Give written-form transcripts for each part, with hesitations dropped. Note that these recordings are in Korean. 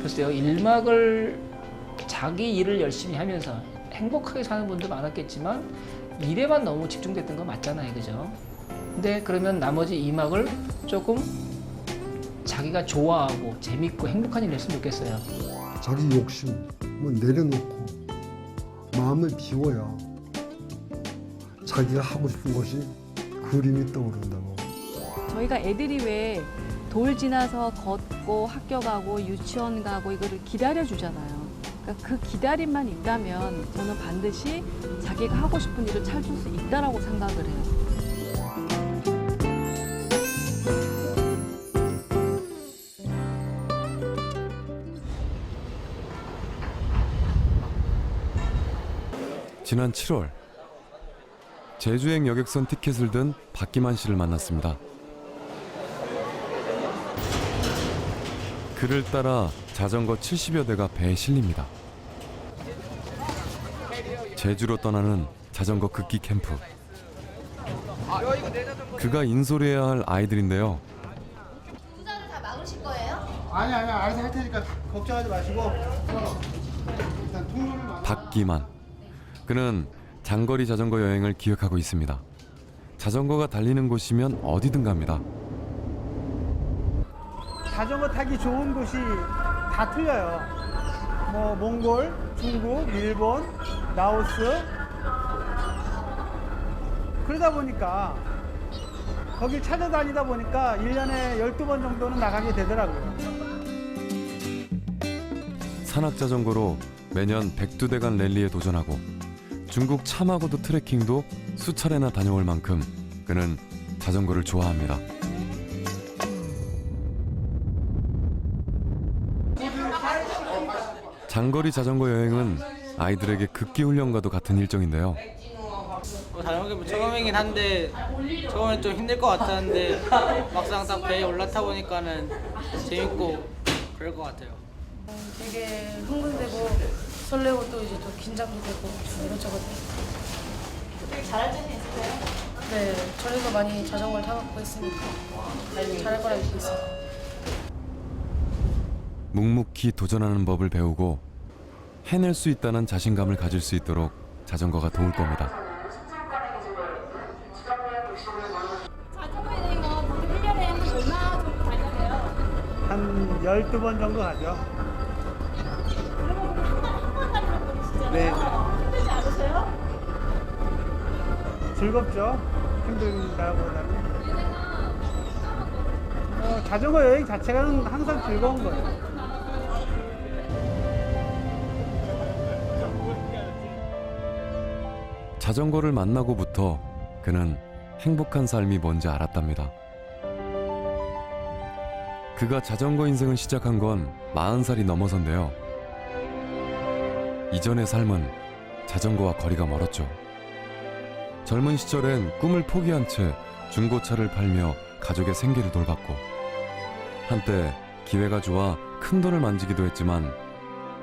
글쎄요, 일막을 자기 일을 열심히 하면서 행복하게 사는 분도 많았겠지만 일에만 너무 집중됐던 건 맞잖아요, 그죠? 근데 그러면 나머지 2막을 조금 자기가 좋아하고 재밌고 행복한 일을 했으면 좋겠어요. 자기 욕심을 내려놓고 마음을 비워야 자기가 하고 싶은 것이 그림이 떠오른다고. 저희가 애들이 왜 돌 지나서 걷고 학교 가고 유치원 가고 이거를 기다려 주잖아요. 그러니까 그 기다림만 있다면 저는 반드시 자기가 하고 싶은 일을 찾을 수 있다라고 생각을 해요. 지난 7월 제주행 여객선 티켓을 든 박기만 씨를 만났습니다. 그를 따라 자전거 70여 대가 배에 실립니다. 제주로 떠나는 자전거 극기 캠프. 그가 인솔해야 할 아이들인데요. 부자를 다 막으실 거예요? 아니 알아서 할 테니까 걱정하지 마시고 일단 통로를 박기만. 그는 장거리 자전거 여행을 기획하고 있습니다. 자전거가 달리는 곳이면 어디든 갑니다. 자전거 타기 좋은 곳이 다 틀려요. 뭐 몽골, 중국, 일본, 라오스 그러다 보니까 거길 찾아다니다 보니까 1년에 12번 정도는 나가게 되더라고요. 산악 자전거로 매년 102대간 랠리에 도전하고 중국 차마고도 트레킹도 수차례나 다녀올 만큼 그는 자전거를 좋아합니다. 장거리 자전거 여행은 아이들에게 극기 훈련과도 같은 일정인데요. 자전거 처음이긴 한데 처음엔 좀 힘들 것 같았는데 막상 딱 배에 올라타 보니까는 재밌고 그럴 것 같아요. 되게 흥분되고 설레고 또 이제 또 긴장도 되고 이것저것. 잘할 자신 있으세요? 네, 저희도 많이 자전거를 타갖고 했으니까 잘할 거라 믿고 있어요. 묵묵히 도전하는 법을 배우고 해낼 수 있다는 자신감을 가질 수 있도록 자전거가 도울 겁니다. 자전거에 대한 거 모두 1년에 얼마 정도 다녀요? 한 12번 정도 가죠. 한번 다니는 거리시잖아요. 네. 힘들지 않으세요? 즐겁죠. 힘들다보다는. 자전거 여행 자체는 항상 즐거운 거예요. 자전거를 만나고부터 그는 행복한 삶이 뭔지 알았답니다. 그가 자전거 인생을 시작한 건 40살이 넘어서인데요. 이전의 삶은 자전거와 거리가 멀었죠. 젊은 시절엔 꿈을 포기한 채 중고차를 팔며 가족의 생계를 돌봤고 한때 기회가 좋아 큰 돈을 만지기도 했지만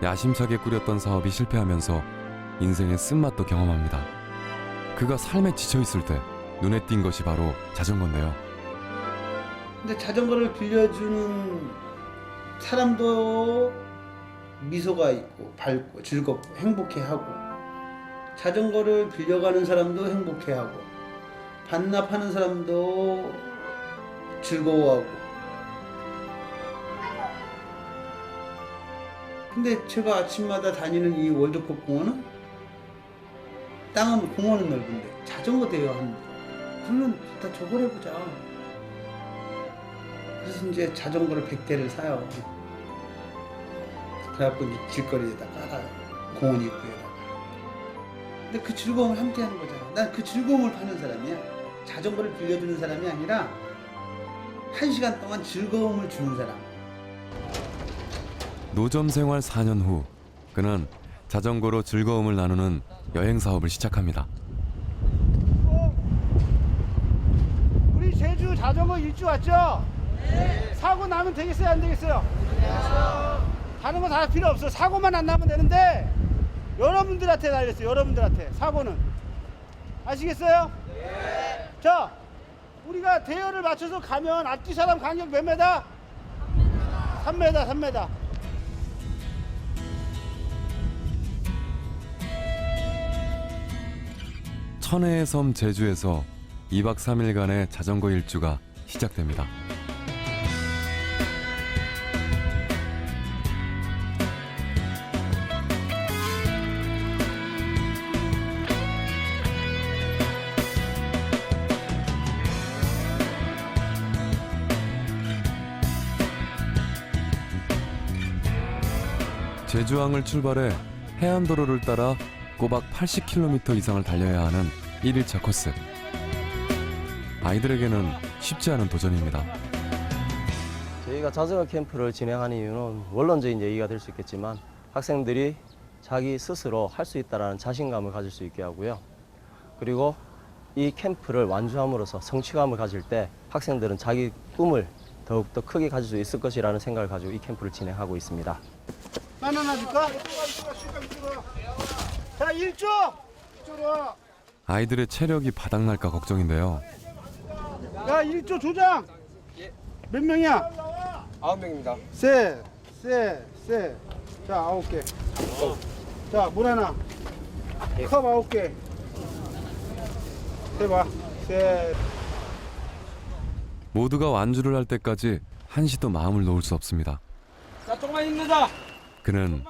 야심차게 꾸렸던 사업이 실패하면서 인생의 쓴맛도 경험합니다. 그가 삶에 지쳐있을 때 눈에 띈 것이 바로 자전거인데요. 근데 자전거를 빌려주는 사람도 미소가 있고 밝고 즐겁고 행복해하고 자전거를 빌려가는 사람도 행복해하고 반납하는 사람도 즐거워하고. 근데 제가 아침마다 다니는 이 월드컵 공원은 땅은 공원은 넓은데 자전거 대여합니다. 그러면 다 저걸 해보자. 그래서 이제 자전거를 100대를 사요. 그래갖고 이제 길거리에다 깔아요. 공원 입구에다가. 근데 그 즐거움을 함께 하는 거잖아. 난 그 즐거움을 파는 사람이야. 자전거를 빌려주는 사람이 아니라 1시간 동안 즐거움을 주는 사람. 노점 생활 4년 후 그는 자전거로 즐거움을 나누는 여행 사업을 시작합니다. 우리 제주 자전거 일주 왔죠? 네. 사고 나면 되겠어요, 안 되겠어요? 네. 다른 거 다 필요 없어. 사고만 안 나면 되는데 여러분들한테 달렸어요. 여러분들한테 사고는 아시겠어요? 네. 자, 우리가 대여를 맞춰서 가면 앞뒤 사람 간격 몇 메다? 3m. 3m. 천혜의 섬 제주에서 2박 3일간의 자전거 일주가 시작됩니다. 제주항을 출발해 해안도로를 따라 꼬박 80km 이상을 달려야 하는 1일차 코스. 아이들에게는 쉽지 않은 도전입니다. 저희가 자전거 캠프를 진행하는 이유는 원론적인 얘기가 될 수 있겠지만 학생들이 자기 스스로 할 수 있다는 자신감을 가질 수 있게 하고요. 그리고 이 캠프를 완주함으로써 성취감을 가질 때 학생들은 자기 꿈을 더욱더 크게 가질 수 있을 것이라는 생각을 가지고 이 캠프를 진행하고 있습니다. 바나나 줄까? 자, 일쪽! 이쪽으로. 아이들의 체력이 바닥날까 걱정인데요. 야, 일조 조장! 몇 명이야? 9명입니다. 셋. 자, 9개. 자, 물 하나. 컵 9개. 해봐. 셋. 모두가 완주를 할 때까지 한시도 마음을 놓을 수 없습니다. 자, 조금만 힘내자. 그는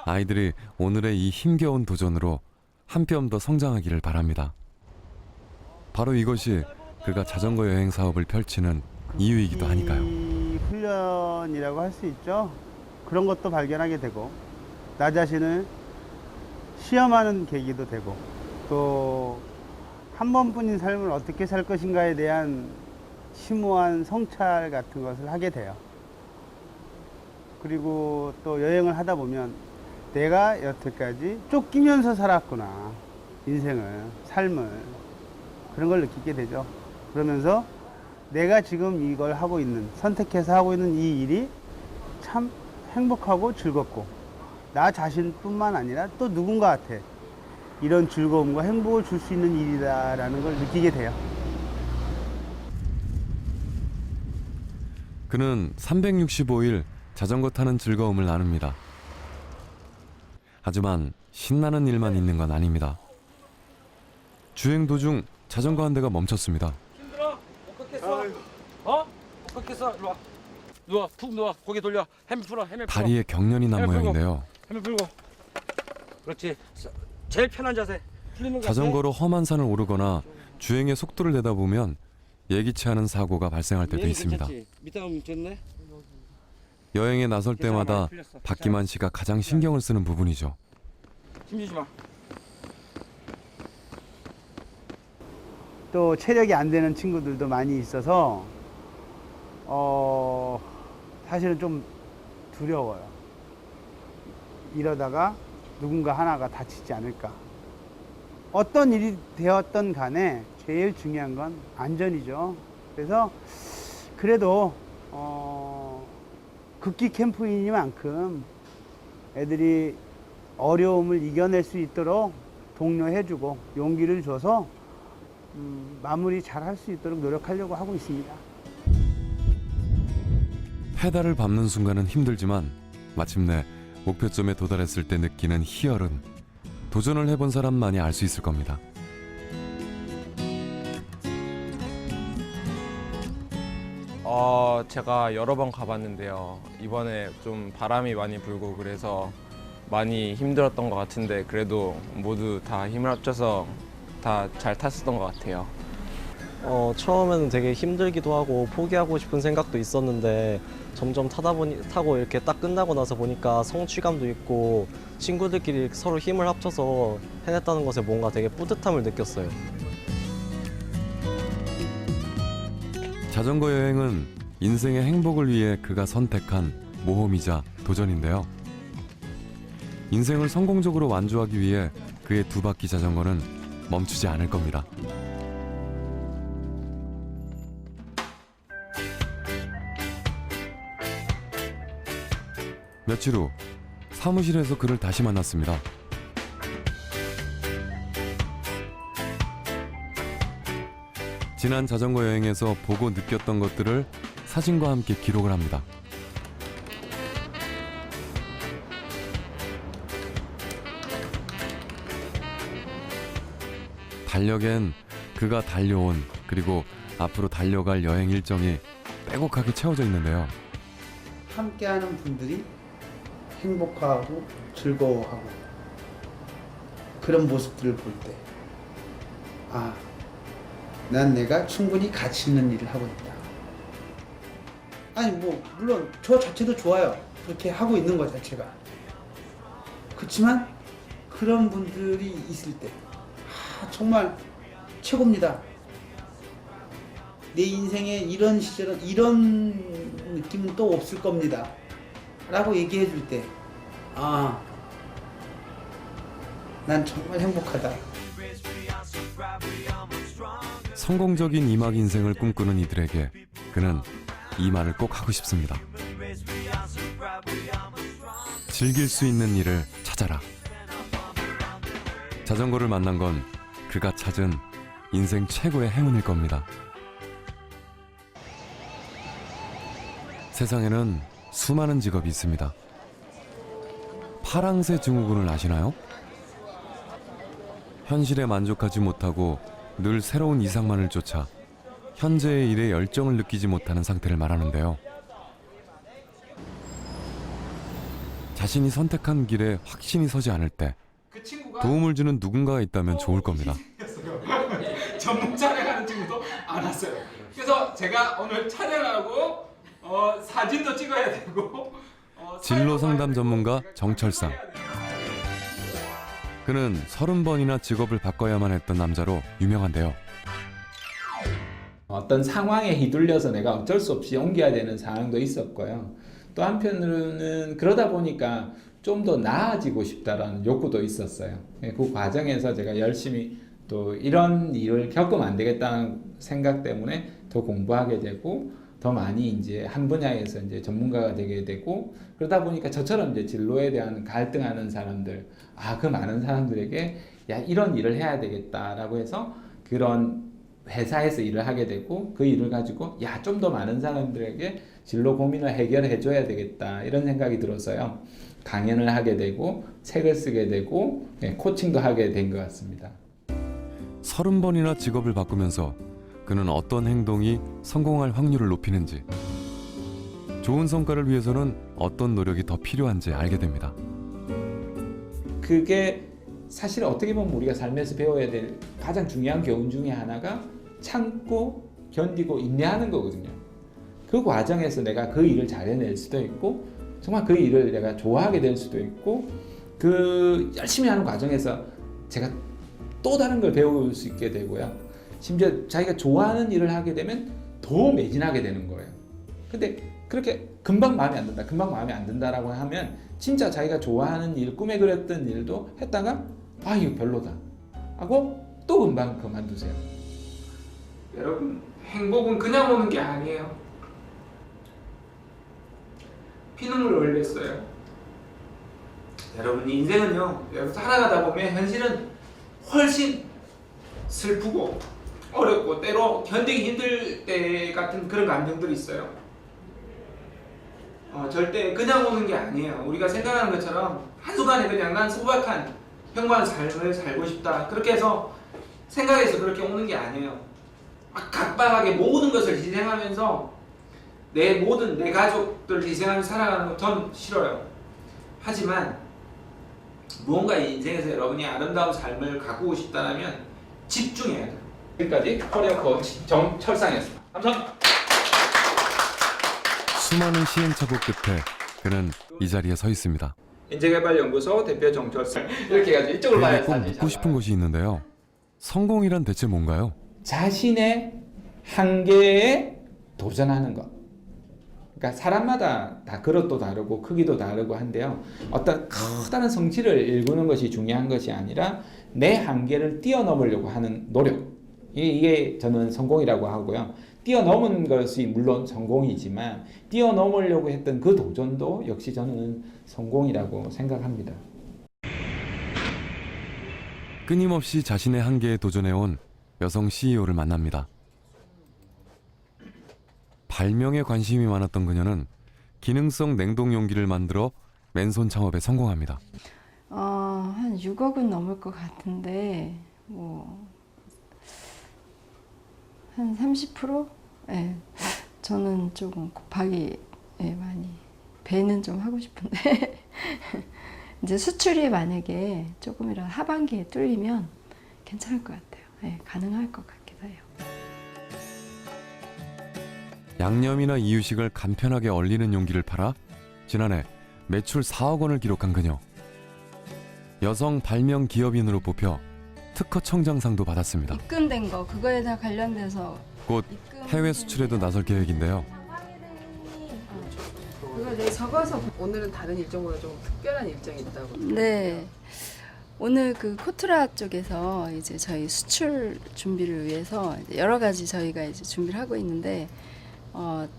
아이들이 오늘의 이 힘겨운 도전으로 한 뼘 더 성장하기를 바랍니다. 바로 이것이 그가 자전거 여행 사업을 펼치는 이유이기도 하니까요. 이 훈련이라고 할 수 있죠. 그런 것도 발견하게 되고 나 자신을 시험하는 계기도 되고 또 한 번뿐인 삶을 어떻게 살 것인가에 대한 심오한 성찰 같은 것을 하게 돼요. 그리고 또 여행을 하다 보면 내가 여태까지 쫓기면서 살았구나. 인생을, 삶을. 그런 걸 느끼게 되죠. 그러면서 내가 지금 이걸 하고 있는, 선택해서 하고 있는 이 일이 참 행복하고 즐겁고 나 자신뿐만 아니라 또 누군가한테 이런 즐거움과 행복을 줄 수 있는 일이다라는 걸 느끼게 돼요. 그는 365일 자전거 타는 즐거움을 나눕니다. 하지만 신나는 일만 있는 건 아닙니다. 주행 도중 자전거 한 대가 멈췄습니다. 힘들어? 못 걷겠어? 못 걷겠어? 일로 와. 누워, 푹 누워. 고개 돌려. 햄 풀어, 햄 풀어. 다리에 경련이 난 모양인데요. 햄 풀고. 그렇지. 제일 편한 자세. 풀리는 자세. 자전거로 험한 산을 오르거나 주행의 속도를 내다 보면 예기치 않은 사고가 발생할 때도 있습니다. 밑에가 멈췄네. 여행에 나설 때마다 박기만 씨가 가장 신경을 쓰는 부분이죠. 힘주지 마. 또 체력이 안 되는 친구들도 많이 있어서 사실은 좀 두려워요. 이러다가 누군가 하나가 다치지 않을까. 어떤 일이 되었던 간에 제일 중요한 건 안전이죠. 그래서 그래도 극기 캠프이니만큼 애들이 어려움을 이겨낼 수 있도록 독려해주고 용기를 줘서 마무리 잘 할 수 있도록 노력하려고 하고 있습니다. 페달을 밟는 순간은 힘들지만 마침내 목표점에 도달했을 때 느끼는 희열은 도전을 해본 사람만이 알 수 있을 겁니다. 제가 여러 번 가봤는데요. 이번에 좀 바람이 많이 불고 그래서 많이 힘들었던 것 같은데 그래도 모두 다 힘을 합쳐서 다 잘 탔었던 것 같아요. 처음에는 되게 힘들기도 하고 포기하고 싶은 생각도 있었는데 점점 타고 이렇게 딱 끝나고 나서 보니까 성취감도 있고 친구들끼리 서로 힘을 합쳐서 해냈다는 것에 뭔가 되게 뿌듯함을 느꼈어요. 자전거 여행은 인생의 행복을 위해 그가 선택한 모험이자 도전인데요. 인생을 성공적으로 완주하기 위해 그의 두 바퀴 자전거는 멈추지 않을 겁니다. 며칠 후 사무실에서 그를 다시 만났습니다. 지난 자전거 여행에서 보고 느꼈던 것들을 사진과 함께 기록을 합니다. 달력엔 그가 달려온 그리고 앞으로 달려갈 여행 일정이 빼곡하게 채워져 있는데요. 함께하는 분들이 행복하고 즐거워하고 그런 모습들을 볼 때, 아, 난 내가 충분히 가치 있는 일을 하고 있다. 아니 뭐 물론 저 자체도 좋아요. 그렇게 하고 있는 것 자체가. 그렇지만 그런 분들이 있을 때, 아, 정말 최고입니다. 내 인생에 이런 시절은 이런 느낌은 또 없을 겁니다. 라고 얘기해 줄 때, 아, 난 정말 행복하다. 성공적인 이막 인생을 꿈꾸는 이들에게 그는 이 말을 꼭 하고 싶습니다. 즐길 수 있는 일을 찾아라. 자전거를 만난 건 그가 찾은 인생 최고의 행운일 겁니다. 세상에는 수많은 직업이 있습니다. 파랑새 증후군을 아시나요? 현실에 만족하지 못하고 늘 새로운 이상만을 쫓아 현재의 일에 열정을 느끼지 못하는 상태를 말하는데요. 자신이 선택한 길에 확신이 서지 않을 때 도움을 주는 누군가가 있다면 좋을 겁니다. 전문 촬영하는 친구도 안 왔어요. 그래서 제가 오늘 촬영하고 사진도 찍어야 되고 진로 상담 전문가 정철상. 그는 30번이나 직업을 바꿔야만 했던 남자로 유명한데요. 어떤 상황에 휘둘려서 내가 어쩔 수 없이 옮겨야 되는 상황도 있었고요. 또 한편으로는 그러다 보니까 좀 더 나아지고 싶다라는 욕구도 있었어요. 그 과정에서 제가 열심히 또 이런 일을 겪으면 안 되겠다는 생각 때문에 더 공부하게 되고 더 많이 이제 한 분야에서 이제 전문가가 되게 되고 그러다 보니까 저처럼 이제 진로에 대한 갈등하는 사람들, 그 많은 사람들에게 야, 이런 일을 해야 되겠다라고 해서 그런 회사에서 일을 하게 되고 그 일을 가지고 야, 좀 더 많은 사람들에게 진로 고민을 해결해 줘야 되겠다 이런 생각이 들어서요. 강연을 하게 되고 책을 쓰게 되고 코칭도 하게 된 것 같습니다. 30번이나 직업을 바꾸면서 그는 어떤 행동이 성공할 확률을 높이는지, 좋은 성과를 위해서는 어떤 노력이 더 필요한지 알게 됩니다. 그게 사실 어떻게 보면 우리가 삶에서 배워야 될 가장 중요한 교훈 중에 하나가 참고 견디고 인내하는 거거든요. 그 과정에서 내가 그 일을 잘 해낼 수도 있고 정말 그 일을 내가 좋아하게 될 수도 있고 그 열심히 하는 과정에서 제가 또 다른 걸 배울 수 있게 되고요. 심지어 자기가 좋아하는 일을 하게 되면 더 매진하게 되는 거예요. 근데 그렇게 금방 마음에 안 든다, 금방 마음에 안 든다라고 하면 진짜 자기가 좋아하는 일, 꿈에 그렸던 일도 했다가 이거 별로다 하고 또 금방 그만두세요. 여러분, 행복은 그냥 오는 게 아니에요. 피눈물을 흘렸어요. 여러분, 인생은요, 여기서 살아가다 보면 현실은 훨씬 슬프고 어렵고 때로 견디기 힘들 때 같은 그런 감정들이 있어요. 절대 그냥 오는 게 아니에요. 우리가 생각하는 것처럼 한순간에 그냥 난 소박한 평범한 삶을 살고 싶다 그렇게 해서 생각해서 그렇게 오는 게 아니에요. 각박하게 모든 것을 희생하면서 내 가족들 희생하면서 살아가는 건 전 싫어요. 하지만 무언가 인생에서 여러분이 아름다운 삶을 가꾸고 싶다면 집중해야 돼요. 여기까지 커리어 코치 정철상이었습니다. 감사합니다. 수많은 시행착오 끝에 그는 이 자리에 서 있습니다. 인재개발연구소 대표 정철상 이렇게 해가지고 이쪽으로 그에게 봐야 꼭 묻고 싶은 것이 있는데요. 성공이란 대체 뭔가요? 자신의 한계에 도전하는 것. 그러니까 사람마다 다 그릇도 다르고 크기도 다르고 한데요. 어떤 커다란 성취를 일구는 것이 중요한 것이 아니라 내 한계를 뛰어넘으려고 하는 노력. 이게 저는 성공이라고 하고요. 뛰어넘은 것이 물론 성공이지만 뛰어넘으려고 했던 그 도전도 역시 저는 성공이라고 생각합니다. 끊임없이 자신의 한계에 도전해온 여성 CEO를 만납니다. 발명에 관심이 많았던 그녀는 기능성 냉동 용기를 만들어 맨손 창업에 성공합니다. 한 6억은 넘을 것 같은데 한 30%? 예. 저는 조금 곱하기 많이 배는 좀 하고 싶은데 이제 수출이 만약에 조금이라도 하반기에 뚫리면 괜찮을 것 같아요. 예, 가능할 것 같기도 해요. 양념이나 이유식을 간편하게 얼리는 용기를 팔아 지난해 매출 4억 원을 기록한 그녀. 여성 발명 기업인으로 뽑혀 특허 청장상도 받았습니다. 입금된 거 그거에 다 관련돼서 곧 해외 수출에도 나설 계획인데요. 그거 내가 적어서 오늘은 다른 일정보다 좀 특별한 일정이 있다고. 네. 오늘 그 코트라 쪽에서 이제 저희 수출 준비를 위해서 이제 여러 가지 저희가 이제 준비를 하고 있는데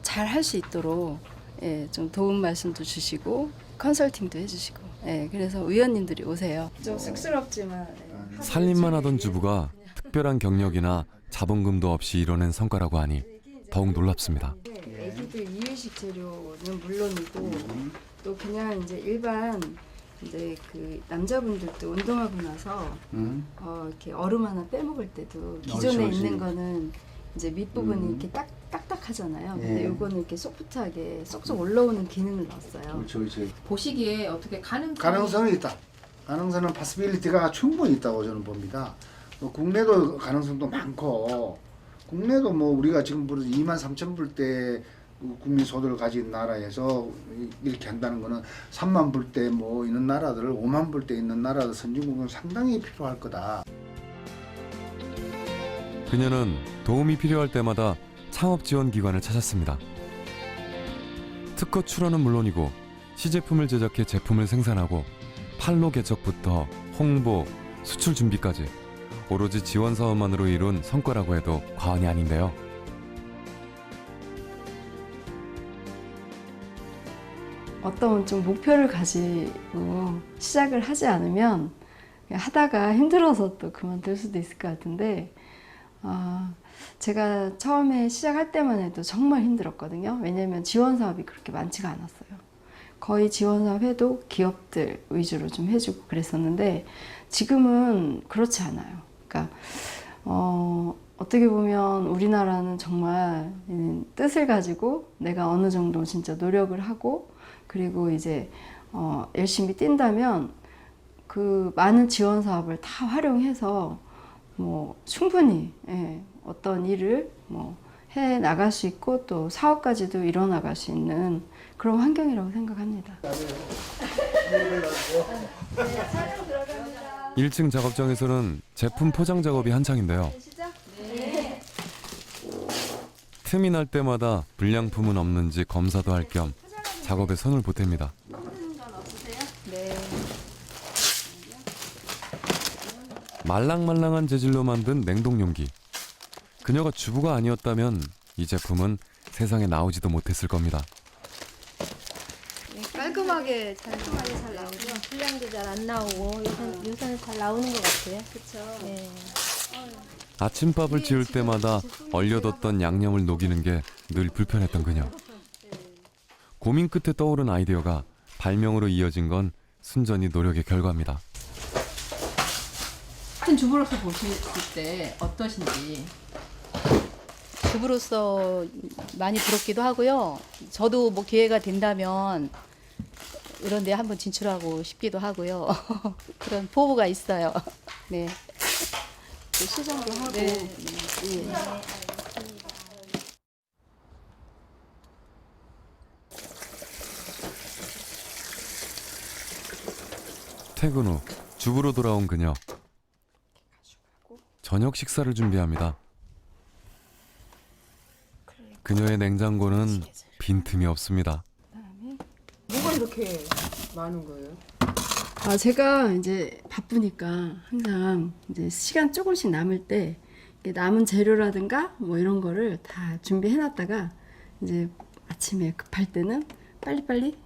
잘 할 수 있도록 좀 도움 말씀도 주시고 컨설팅도 해주시고 그래서 의원님들이 오세요. 좀 쑥스럽지만 살림만 하던 주부가 특별한 경력이나 자본금도 없이 이뤄낸 성과라고 하니 더욱 놀랍습니다. 애기들 이유식 재료는 물론이고 또 그냥 이제 일반 이제 그 남자분들도 운동하고 나서 이렇게 얼음 하나 빼먹을 때도 기존에 있는 거는 이제 밑부분이 이렇게 딱딱하잖아요. 근데 요거는 이렇게 소프트하게 쏙쏙 올라오는 기능을 넣었어요. 그렇죠. 보시기에 어떻게 가능성이 있다. 가능성은 파스빌리티가 충분히 있다고 저는 봅니다. 국내도 가능성도 많고 국내도 뭐 우리가 지금 23,000불대 국민 소득을 가진 나라에서 이렇게 한다는 거는 3만 불대 뭐 있는 나라들, 5만 불대 있는 나라들 선진국은 상당히 필요할 거다. 그녀는 도움이 필요할 때마다 창업 지원 기관을 찾았습니다. 특허 출원은 물론이고 시제품을 제작해 제품을 생산하고 판로 개척부터 홍보, 수출 준비까지 오로지 지원 사업만으로 이룬 성과라고 해도 과언이 아닌데요. 어떤 좀 목표를 가지고 시작을 하지 않으면 하다가 힘들어서 또 그만둘 수도 있을 것 같은데 제가 처음에 시작할 때만 해도 정말 힘들었거든요. 왜냐하면 지원 사업이 그렇게 많지가 않았어요. 거의 지원 사업 해도 기업들 위주로 좀 해주고 그랬었는데 지금은 그렇지 않아요. 그러니까 어떻게 보면 우리나라는 정말 뜻을 가지고 내가 어느 정도 진짜 노력을 하고 그리고 이제 열심히 뛴다면 그 많은 지원 사업을 다 활용해서 뭐 충분히 어떤 일을 뭐 해 나갈 수 있고 또 사업까지도 이뤄 나갈 수 있는 그런 환경이라고 생각합니다. 1층 작업장에서는 제품 포장 작업이 한창인데요. 틈이 날 때마다 불량품은 없는지 검사도 할 겸 작업에 손을 보탭니다. 말랑말랑한 재질로 만든 냉동용기. 그녀가 주부가 아니었다면 이 제품은 세상에 나오지도 못했을 겁니다. 깔끔하게 잘 나오죠. 불량도 잘 안 나오고 요새는 잘 나오는 것 같아요. 그렇죠. 네. 아침밥을 지을 때마다 얼려뒀던 양념을 녹이는 게 늘 불편했던 그녀. 고민 끝에 떠오른 아이디어가 발명으로 이어진 건 순전히 노력의 결과입니다. 같은 주부로서 보실 때 어떠신지? 주부로서 많이 부럽기도 하고요. 저도 뭐 기회가 된다면 이런 데 한번 진출하고 싶기도 하고요. 그런 포부가 있어요. 네. 시장도 하고. 네. 퇴근 후 주부로 돌아온 그녀. 저녁 식사를 준비합니다. 그녀의 냉장고는 빈틈이 없습니다. 뭐가 이렇게 많은 거예요? 제가 이제 바쁘니까 항상 이제 시간 조금씩 남을 때 남은 재료라든가 뭐 이런 거를 다 준비해 놨다가 이제 아침에 급할 때는 빨리빨리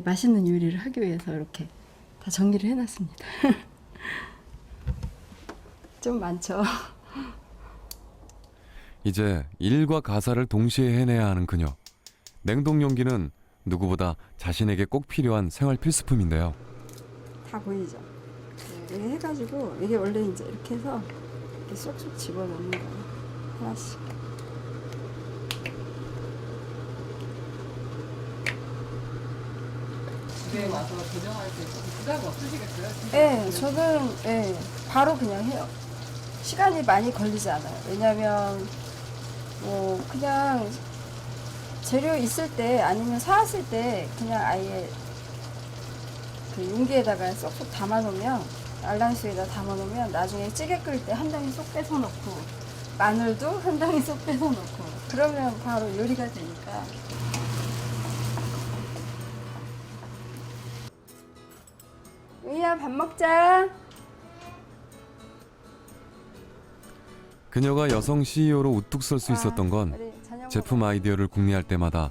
맛있는 요리를 하기 위해서 이렇게 다 정리를 해 놨습니다. 좀 많죠. 이제 일과 가사를 동시에 해내야 하는 그녀. 냉동용기는 누구보다 자신에게 꼭 필요한 생활 필수품인데요. 다 보이죠? 이렇게 해가지고 이게 원래 이제 이렇게 해서 이렇게 쏙쏙 집어넣는 거예요. 하나씩. 이제 와서 조정할 때 부담 없으시겠어요? 네, 저는 바로 그냥 해요. 시간이 많이 걸리지 않아요. 왜냐면 뭐 그냥 재료 있을 때 아니면 사왔을 때 그냥 아예 그 용기에다가 쏙쏙 담아놓으면 알란수에다 담아놓으면 나중에 찌개 끓일 때 한 덩이 쏙 빼서 넣고 마늘도 한 덩이 쏙 빼서 넣고 그러면 바로 요리가 되니까. 우이야 밥 먹자. 그녀가 여성 CEO로 우뚝 설 수 있었던 건 제품 아이디어를 궁리할 때마다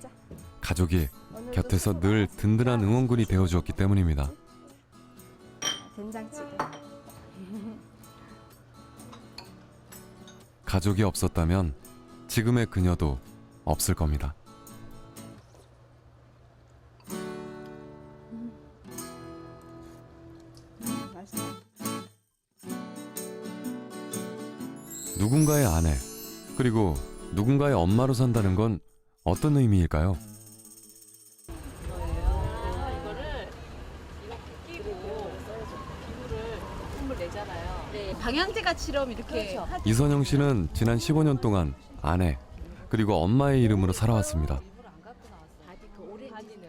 가족이 곁에서 늘 든든한 응원군이 되어주었기 때문입니다. 된장찌개. 가족이 없었다면 지금의 그녀도 없을 겁니다. 맛있어. 누군가의 아내, 그리고 누군가의 엄마로 산다는 건 어떤 의미일까요? 이거를 이렇게 끼고 기구를 뿜을 내잖아요. 네, 방향제가처럼 이렇게 이선영 씨는 지난 15년 동안 아내, 그리고 엄마의 이름으로 살아왔습니다.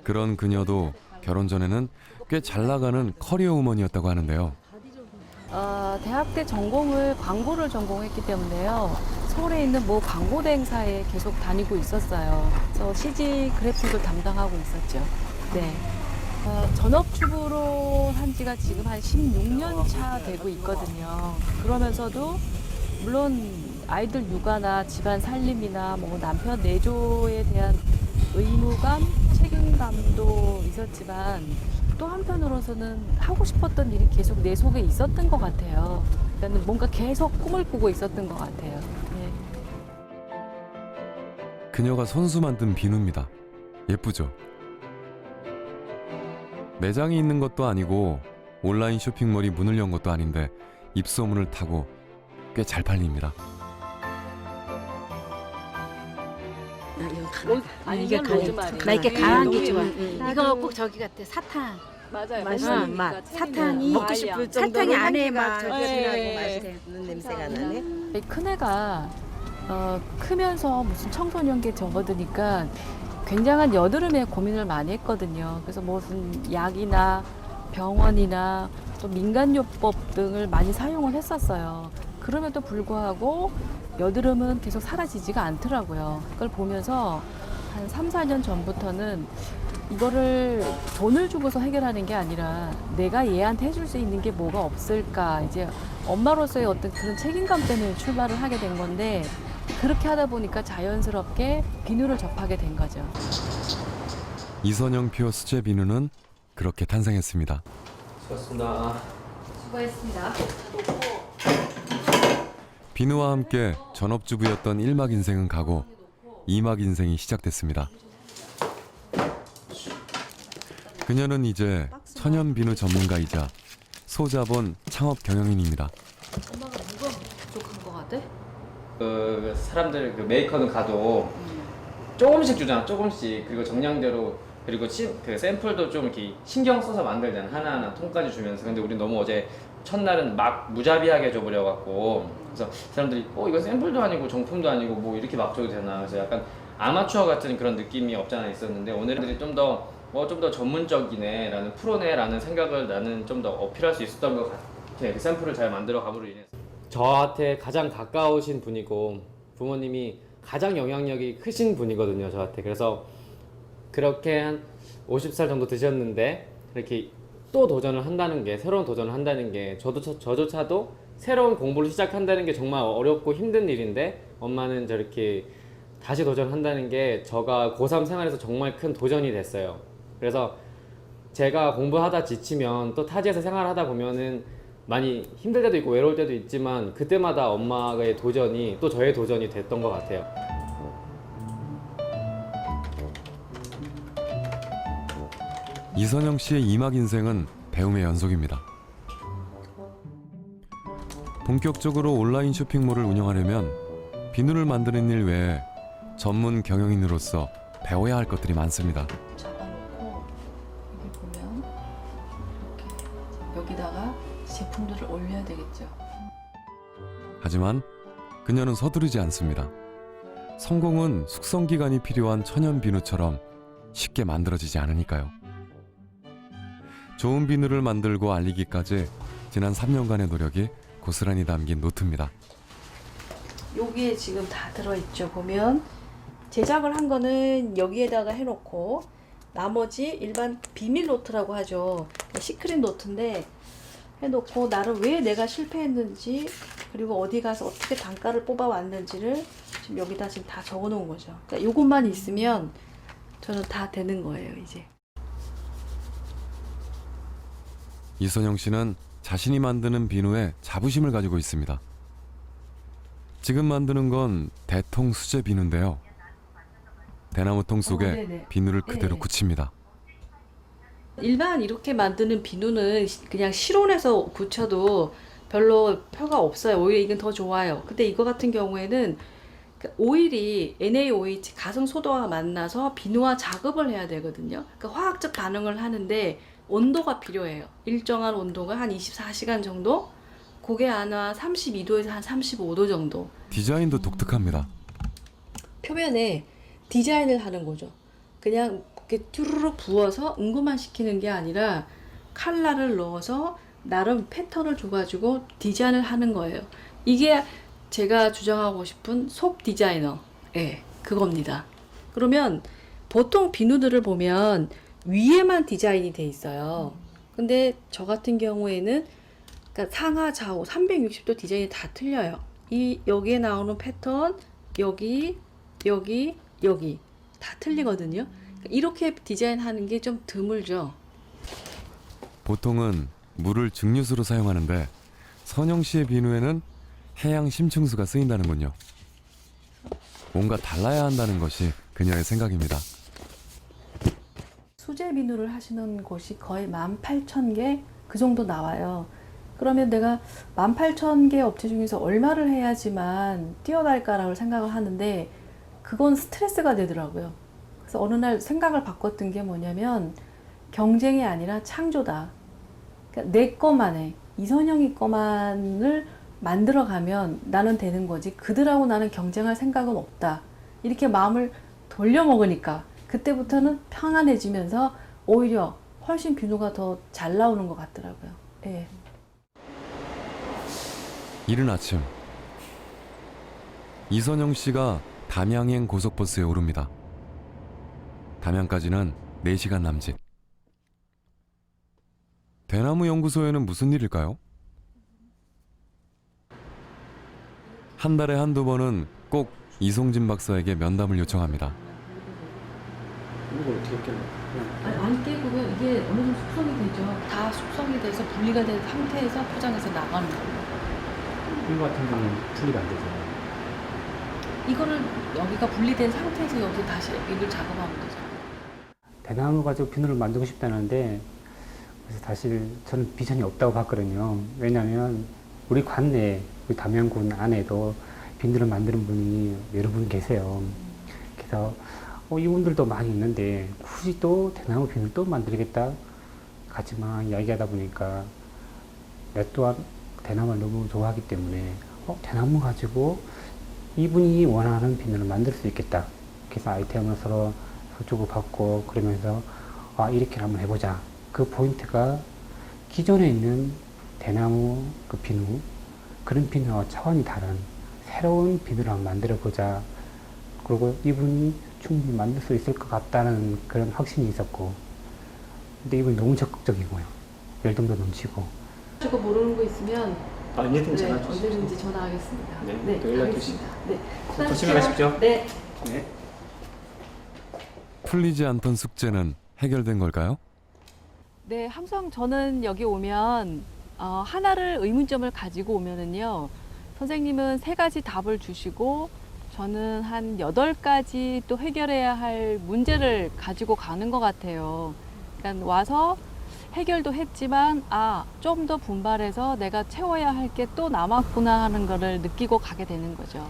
그런 그녀도 결혼 전에는 꽤 잘 나가는 커리어 우먼이었다고 하는데요. 대학 때 전공을 광고를 전공했기 때문에요. 서울에 있는 뭐 광고 대행사에 계속 다니고 있었어요. 그래서 CG 그래픽을 담당하고 있었죠. 네. 전업주부로 한 지가 지금 한 16년 차 되고 있거든요. 그러면서도 물론 아이들 육아나 집안 살림이나 뭐 남편 내조에 대한 의무감, 책임감도 있었지만 또 한편으로서는 하고 싶었던 일이 계속 내 속에 있었던 것 같아요. 그러니까 뭔가 계속 꿈을 꾸고 있었던 것 같아요. 네. 그녀가 손수 만든 비누입니다. 예쁘죠? 매장이 있는 것도 아니고 온라인 쇼핑몰이 문을 연 것도 아닌데 입소문을 타고 꽤 잘 팔립니다. 이게 로즈마리. 나 이렇게 강한 게 좋아. 이거 꼭 저기 같아. 사탕. 맞아요. 맛있는 맛. 사탕이 먹고 싶을 사탕이 안에 막 저기 맛있는 냄새가 나네. 큰애가 크면서 무슨 청소년기에 접어드니까 굉장한 여드름에 고민을 많이 했거든요. 그래서 무슨 약이나 병원이나 또 민간요법 등을 많이 사용을 했었어요. 그럼에도 불구하고 여드름은 계속 사라지지가 않더라고요. 그걸 보면서 한 3, 4년 전부터는 이거를 돈을 주고서 해결하는 게 아니라 내가 얘한테 해줄 수 있는 게 뭐가 없을까. 이제 엄마로서의 어떤 그런 책임감 때문에 출발을 하게 된 건데 그렇게 하다 보니까 자연스럽게 비누를 접하게 된 거죠. 이선영 수제 비누는 그렇게 탄생했습니다. 수고하셨습니다. 수고했습니다. 비누와 함께 전업주부였던 1막 인생은 가고 2막 인생이 시작됐습니다. 그녀는 이제 천연 비누 전문가이자 소자본 창업 경영인입니다. 엄마가 뭐가 부족한 것 같아? 그 사람들 그 메이커는 가도 조금씩 주잖아, 조금씩. 그리고 정량대로, 그리고 그 샘플도 좀 이렇게 신경 써서 만들잖아, 하나하나 통까지 주면서. 근데 우리 너무 어제 첫날은 막 무자비하게 줘버려갖고, 그래서 사람들이 이거 샘플도 아니고 정품도 아니고 뭐 이렇게 막 줘도 되나. 그래서 약간 아마추어 같은 그런 느낌이 없지 않아 있었는데, 오늘들이 좀 더 전문적이네 라는, 프로네 라는 생각을 나는 좀 더 어필할 수 있었던 것 같아. 그 샘플을 잘 만들어 감으로 인해서. 저한테 가장 가까우신 분이고 부모님이 가장 영향력이 크신 분이거든요, 저한테. 그래서 그렇게 한 50살 정도 되셨는데 이렇게 또 도전을 한다는 게, 새로운 도전을 한다는 게, 저조차도 새로운 공부를 시작한다는 게 정말 어렵고 힘든 일인데 엄마는 저렇게 다시 도전한다는 게 저가 고3 생활에서 정말 큰 도전이 됐어요. 그래서 제가 공부하다 지치면 또 타지에서 생활하다 보면은 많이 힘들 때도 있고 외로울 때도 있지만 그때마다 엄마의 도전이 또 저의 도전이 됐던 것 같아요. 이선영 씨의 2막 인생은 배움의 연속입니다. 본격적으로 온라인 쇼핑몰을 운영하려면 비누를 만드는 일 외에 전문 경영인으로서 배워야 할 것들이 많습니다. 잡아놓고 여기 보면 제품들을 올려야 되겠죠. 하지만 그녀는 서두르지 않습니다. 성공은 숙성 기간이 필요한 천연 비누처럼 쉽게 만들어지지 않으니까요. 좋은 비누를 만들고 알리기까지 지난 3년간의 노력이 고스란히 담긴 노트입니다. 여기에 지금 다 들어있죠. 보면 제작을 한 거는 여기에다가 해놓고 나머지 일반 비밀 노트라고 하죠. 시크릿 노트인데 해놓고 나를 왜 내가 실패했는지 그리고 어디 가서 어떻게 단가를 뽑아왔는지를 지금 여기다 지금 다 적어놓은 거죠. 그러니까 이것만 있으면 저는 다 되는 거예요, 이제. 이선영 씨는 자신이 만드는 비누에 자부심을 가지고 있습니다. 지금 만드는 건 대통 수제 비누인데요. 대나무통 속에 네네. 비누를 그대로 네. 굳힙니다. 일반 이렇게 만드는 비누는 그냥 실온에서 굳혀도 별로 표가 없어요. 오히려 이건 더 좋아요. 근데 이거 같은 경우에는 오일이 NaOH 가성소다와 만나서 비누와 작업을 해야 되거든요. 그러니까 화학적 반응을 하는데 온도가 필요해요. 일정한 온도가 한 24시간 정도? 그게 아마 32도에서 한 35도 정도. 디자인도 독특합니다. 표면에 디자인을 하는 거죠. 그냥 이렇게 쭈르륵 부어서 응고만 시키는 게 아니라 칼라를 넣어서 나름 패턴을 줘가지고 디자인을 하는 거예요. 이게 제가 주장하고 싶은 속 디자이너, 예, 그겁니다. 그러면 보통 비누들을 보면 위에만 디자인이 돼 있어요. 근데 저 같은 경우에는 그러니까 상하 좌우 360도 디자인이 다 틀려요. 여기에 나오는 패턴, 여기 다 틀리거든요. 이렇게 디자인하는 게 좀 드물죠. 보통은 물을 증류수로 사용하는데 선영 씨의 비누에는 해양 심층수가 쓰인다는군요. 뭔가 달라야 한다는 것이 그녀의 생각입니다. 수제 비누를 하시는 곳이 거의 18,000개 그 정도 나와요. 그러면 내가 18,000개 업체 중에서 얼마를 해야지만 뛰어날까라고 생각을 하는데 그건 스트레스가 되더라고요. 그래서 어느 날 생각을 바꿨던 게 뭐냐면 경쟁이 아니라 창조다. 그러니까 내 것만에 이선영이 것만을 만들어가면 나는 되는 거지 그들하고 나는 경쟁할 생각은 없다. 이렇게 마음을 돌려먹으니까 그때부터는 평안해지면서 오히려 훨씬 비누가 더 잘 나오는 것 같더라고요. 예. 이른 아침 이선영 씨가 담양행 고속버스에 오릅니다. 담양까지는 4시간 남짓. 대나무 연구소에는 무슨 일일까요? 한 달에 한두 번은 꼭 이송진 박사에게 면담을 요청합니다. 이걸 어떻게 깨요? 안 깨고요. 이게 어느 정도 숙성이 되죠. 다 숙성이 돼서 분리가 된 상태에서 포장해서 나가는 거예요. 이거 같은 경우는 분리가 안 되죠. 이거를 여기가 분리된 상태에서 여기 다시 이걸 작업하면 되죠. 대나무 가지고 비누를 만들고 싶다는데 그래서 사실 저는 비전이 없다고 봤거든요. 왜냐하면 우리 관내 우리 담양군 안에도 비누를 만드는 분이 여러 분 계세요. 그래서 이분들도 많이 있는데 굳이 또 대나무 비누를 또 만들겠다 같이만 이야기하다 보니까 내 또한 대나무를 너무 좋아하기 때문에 대나무 가지고 이분이 원하는 비누를 만들 수 있겠다. 그래서 아이템을 서로 주고받고 그러면서 이렇게 한번 해보자. 그 포인트가 기존에 있는 대나무 그 비누 그런 비누와 차원이 다른 새로운 비누를 한번 만들어보자. 그리고 이분이 충분히 만들 수 있을 것 같다는 그런 확신이 있었고 근데 이분이 너무 적극적이고요. 열정도 넘치고 저거 모르는 거 있으면 언제든지 전화 주시죠. 언제든지 전화하겠습니다. 네, 또 연락 주시죠. 네. 조심히 가십시오. 네. 네. 풀리지 않던 숙제는 해결된 걸까요? 네, 항상 저는 여기 오면 하나를 의문점을 가지고 오면은요. 선생님은 3가지 답을 주시고 저는 한 8가지 또 해결해야 할 문제를 가지고 가는 것 같아요. 그러니까 와서 해결도 했지만 좀 더 분발해서 내가 채워야 할 게 또 남았구나 하는 거를 느끼고 가게 되는 거죠.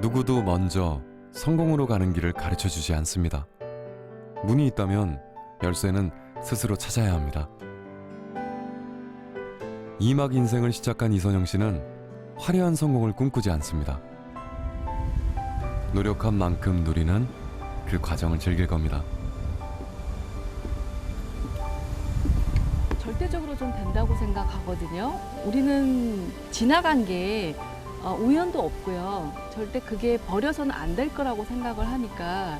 누구도 먼저 성공으로 가는 길을 가르쳐 주지 않습니다. 문이 있다면 열쇠는 스스로 찾아야 합니다. 이막 인생을 시작한 이선영 씨는 화려한 성공을 꿈꾸지 않습니다. 노력한 만큼 누리는 그 과정을 즐길 겁니다. 절대적으로 좀 된다고 생각하거든요. 우리는 지나간 게 우연도 없고요. 절대 그게 버려서는 안 될 거라고 생각을 하니까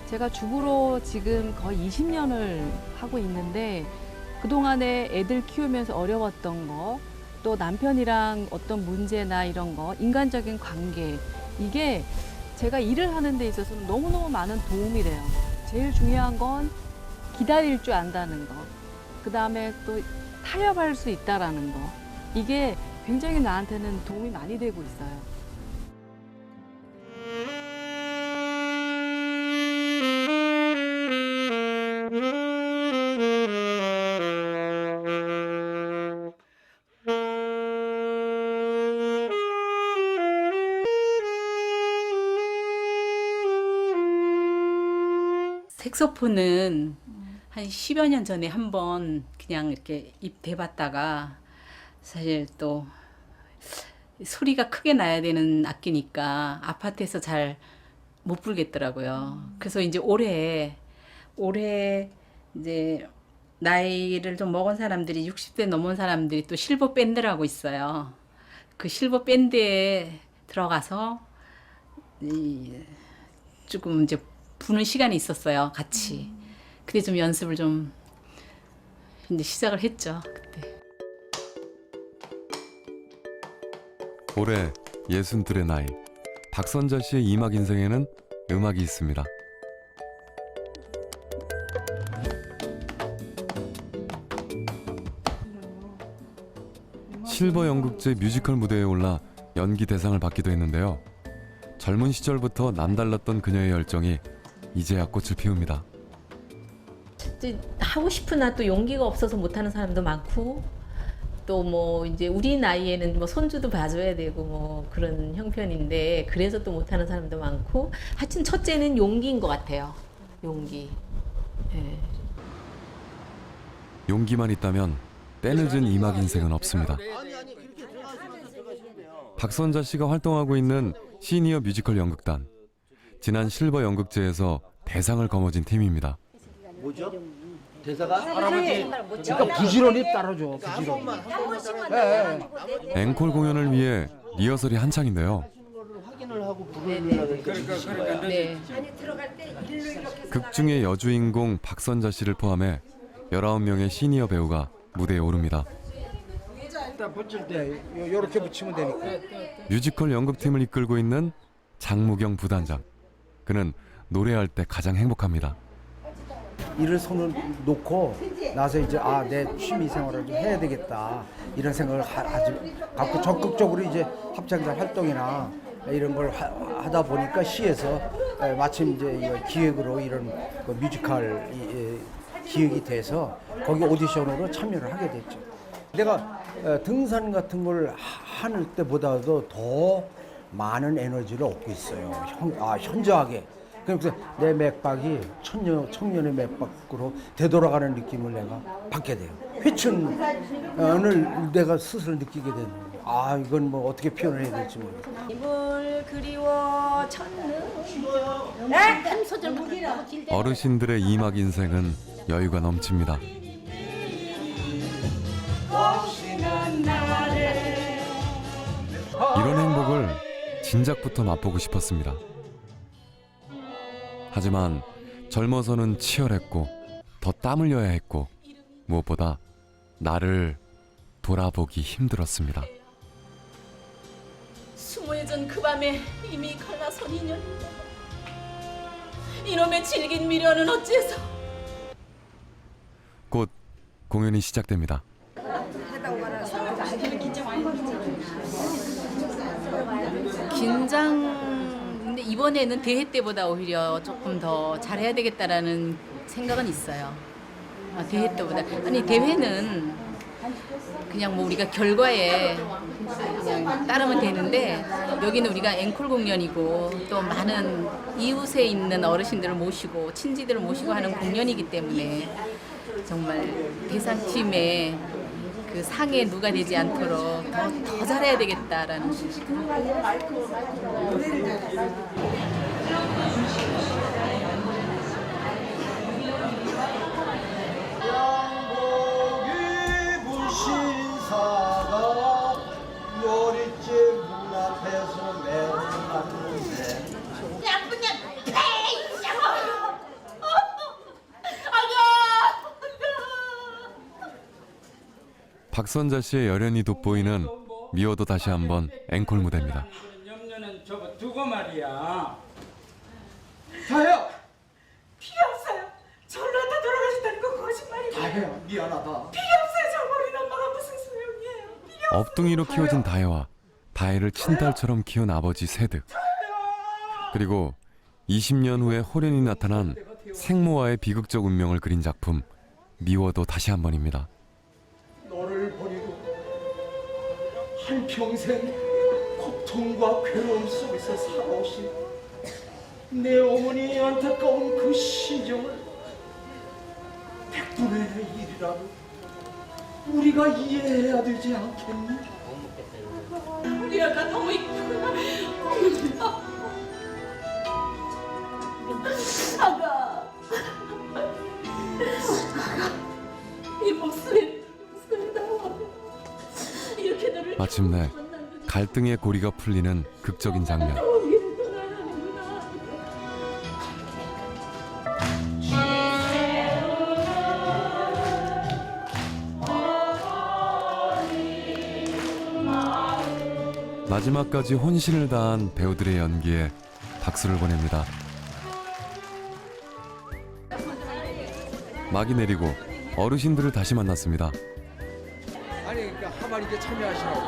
제가 주부로 지금 거의 20년을 하고 있는데 그동안에 애들 키우면서 어려웠던 거, 또 남편이랑 어떤 문제나 이런 거, 인간적인 관계, 이게 제가 일을 하는 데 있어서는 너무너무 많은 도움이 돼요. 제일 중요한 건 기다릴 줄 안다는 거. 그 다음에 또 타협할 수 있다라는 거. 이게 굉장히 나한테는 도움이 많이 되고 있어요. 색소폰은 한 10여 년 전에 한번 그냥 이렇게 입대봤다가 사실 또 소리가 크게 나야 되는 악기니까 아파트에서 잘 못 불겠더라고요. 그래서 이제 올해 이제 나이를 좀 먹은 사람들이 60대 넘은 사람들이 또 실버 밴드라고 있어요. 그 실버 밴드에 들어가서 조금 이제 부는 시간이 있었어요, 같이. 그때 좀 연습을 좀 이제 시작을 했죠, 그때. 올해 62의 나이, 박선자 씨의 이막 인생에는 음악이 있습니다. 실버 연극제 뮤지컬 무대에 올라 연기 대상을 받기도 했는데요. 젊은 시절부터 남달랐던 그녀의 열정이 이제야 꽃을 피웁니다. 하고 싶으나 또 용기가 없어서 못하는 사람도 많고, 또 뭐 이제 우리 나이에는 뭐 손주도 봐줘야 되고 뭐 그런 형편인데 그래서 또 못하는 사람도 많고, 하여튼 첫째는 용기인 것 같아요. 용기. 네. 용기만 있다면 때늦은 이막 인생은 없습니다. 박선자 씨가 활동하고 있는 시니어 뮤지컬 연극단. 지난 실버 연극제에서 대상을 거머쥔 팀입니다. 뭐죠? 대사가? 그러니까 부지런히 따라줘. 부지런히. 앵콜 공연을 위해 리허설이 한창인데요. 확인을 하고 부르는 극 중의 여주인공 박선자 씨를 포함해 19명의 시니어 배우가 무대에 오릅니다. 일단 붙일 때 이렇게 붙이면 되니까. 뮤지컬 연극팀을 이끌고 있는 장무경 부단장. 그는 노래할 때 가장 행복합니다. 이를 손을 놓고 나서 이제 내 취미 생활을 좀 해야 되겠다 이런 생각을 갖고 적극적으로 이제 합창단 활동이나 이런 걸 하다 보니까 시에서 마침 이제 기획으로 이런 뮤지컬 기획이 돼서 거기 오디션으로 참여를 하게 됐죠. 내가 등산 같은 걸 하는 때보다도 더 많은 에너지를 얻고 있어요. 현저하게. 그래서 내 맥박이 청년의 맥박으로 되돌아가는 느낌을 내가 받게 돼요. 회춘을 내가 스스로 느끼게 되는 거예요. 이건 뭐 어떻게 표현을 해야 될지 모르겠어요. 이물 그리워 첫눈 소절 어르신들의 이막 인생은 여유가 넘칩니다. 이런 행복을 진작부터 맛보고 싶었습니다. 하지만 젊어서는 치열했고 더 땀 흘려야 했고 무엇보다 나를 돌아보기 힘들었습니다. 수모의 전 그 밤에 이미 갈라선 인연인데 이놈의 질긴 미련은 어째서. 곧 공연이 시작됩니다. 근데 이번에는 대회 때보다 오히려 조금 더 잘해야 되겠다라는 생각은 있어요. 대회 때보다. 아니 대회는 그냥 뭐 우리가 결과에 그냥 따르면 되는데 여기는 우리가 앵콜 공연이고 또 많은 이웃에 있는 어르신들을 모시고 친지들을 모시고 하는 공연이기 때문에 정말 대상팀의 그 상에 누가 되지 않도록 더 잘해야 되겠다라는 박선자 씨의 열연이 돋보이는 미워도 다시 한번 앵콜 무대입니다. 염려는 저거 두고 말이야. 다혜야! 필요 없어요. 절로 다 돌아가신다는 건 거짓말이에요. 다혜야 미안하다. 필요 없어요. 저 어린 엄마가 무슨 소용이에요. 업둥이로 키워진 다혜와 다혜를 친딸처럼 키운 아버지 세득. 그리고 20년 후에 호련이 나타난 생모와의 비극적 운명을 그린 작품 미워도 다시 한번입니다. 너를 버리고 한평생 고통과 괴로움 속에서 살아오신 내 어머니의 안타까운 그 심정을 백분의 일이라도 우리가 이해해야 되지 않겠니? 우리 아가 너무 이쁘구나. 아가. 이 목소리 나와. 이렇게 너를 마침내 갈등의 고리가 풀리는 극적인 장면. 마지막까지 혼신을 다한 배우들의 연기에 박수를 보냅니다. 막이 내리고 어르신들을 다시 만났습니다. 아니 그러니까 하마리게 참여하시라고.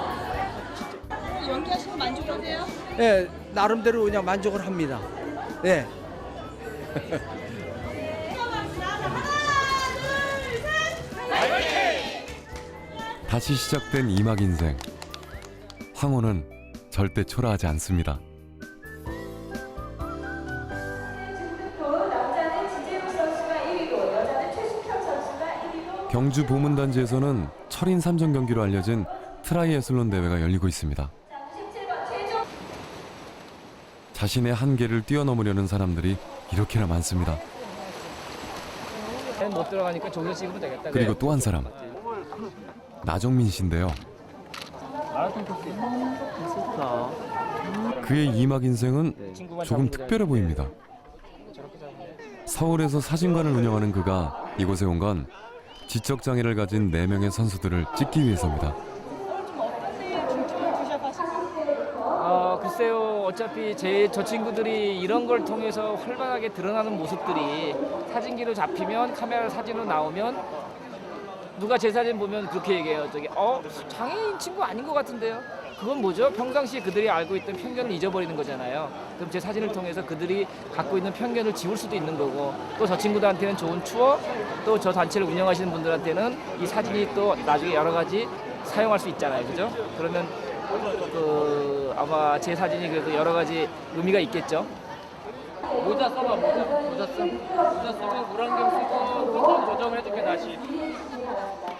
연기하시고 만족하세요? 네, 나름대로 그냥 만족을 합니다. 네. 다시 시작된 이막 인생. 황혼은 절대 초라하지 않습니다. 경주 보문단지에서는 철인 3전 경기로 알려진 트라이애슬론 대회가 열리고 있습니다. 자신의 한계를 뛰어넘으려는 사람들이 이렇게나 많습니다. 못 들어가니까 저기서 찍으면 되겠다. 그리고 또 한 사람, 나정민 씨인데요. 마라톤 코스 좋다. 그의 이막 인생은 조금 특별해 보입니다. 서울에서 사진관을 운영하는 그가 이곳에 온 건 지적장애를 가진 4명의 선수들을 찍기 위해서입니다. 글쎄요. 어차피 저 친구들이 이런 걸 통해서 활발하게 드러나는 모습들이 사진기로 잡히면 카메라 사진으로 나오면 누가 제 사진 보면 그렇게 얘기해요. 저기 장애인 친구 아닌 것 같은데요. 그건 뭐죠? 평상시에 그들이 알고 있던 편견을 잊어버리는 거잖아요. 그럼 제 사진을 통해서 그들이 갖고 있는 편견을 지울 수도 있는 거고 또 저 친구들한테는 좋은 추억, 또 저 단체를 운영하시는 분들한테는 이 사진이 또 나중에 여러 가지 사용할 수 있잖아요. 그죠? 그러면 아마 제 사진이 그래도 여러 가지 의미가 있겠죠. 모자 써봐, 모자 써. 모자 쓰면 물안경 쓰고 표정 조정을 해줄게 다시.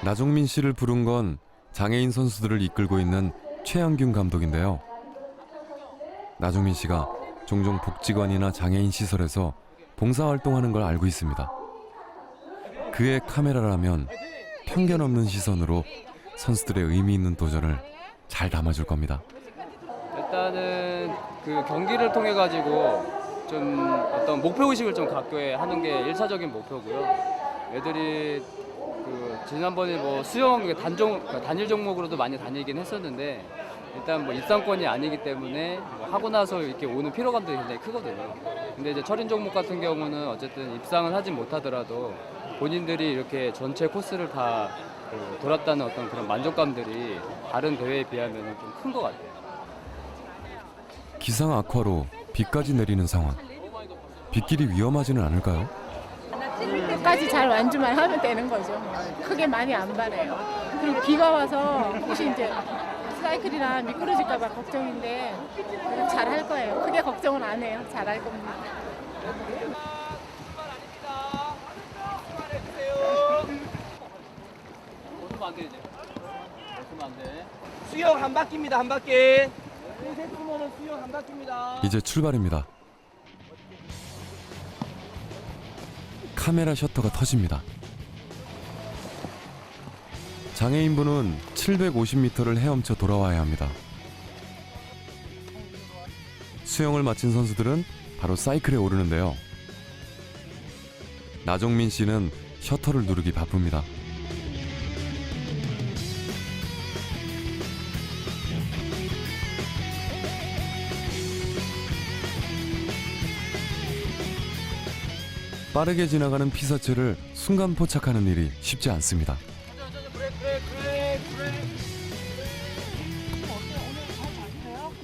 나종민 씨를 부른 건 장애인 선수들을 이끌고 있는 최양균 감독인데요. 나종민 씨가 종종 복지관이나 장애인 시설에서 봉사활동하는 걸 알고 있습니다. 그의 카메라라면 편견 없는 시선으로 선수들의 의미 있는 도전을 잘 담아줄 겁니다. 일단은 그 경기를 통해 가지고 좀 어떤 목표 의식을 좀 갖게 하는 게 1차적인 목표고요. 애들이 그 지난번에 뭐 수영 단일 종목으로도 많이 다니긴 했었는데 일단 뭐 입상권이 아니기 때문에 뭐 하고 나서 이렇게 오는 피로감도 굉장히 크거든요. 근데 이제 철인 종목 같은 경우는 어쨌든 입상은 하진 못하더라도 본인들이 이렇게 전체 코스를 다 돌았다는 어떤 그런 만족감들이 다른 대회에 비하면 좀 큰 것 같아요. 기상 악화로 비까지 내리는 상황. 빗길이 위험하지는 않을까요? 끝까지 잘 완주만 하면 되는 거죠. 크게 많이 안 바래요. 그리고 비가 와서 혹시 이제 사이클이나 미끄러질까봐 걱정인데 잘 할 거예요. 크게 걱정은 안 해요. 잘 할 겁니다. 수영 한 바퀴입니다. 한 바퀴. 수영 한 바퀴입니다. 이제 출발입니다. 카메라 셔터가 터집니다. 장애인분은 750m를 헤엄쳐 돌아와야 합니다. 수영을 마친 선수들은 바로 사이클에 오르는데요. 나종민 씨는 셔터를 누르기 바쁩니다. 빠르게 지나가는 피사체를 순간 포착하는 일이 쉽지 않습니다.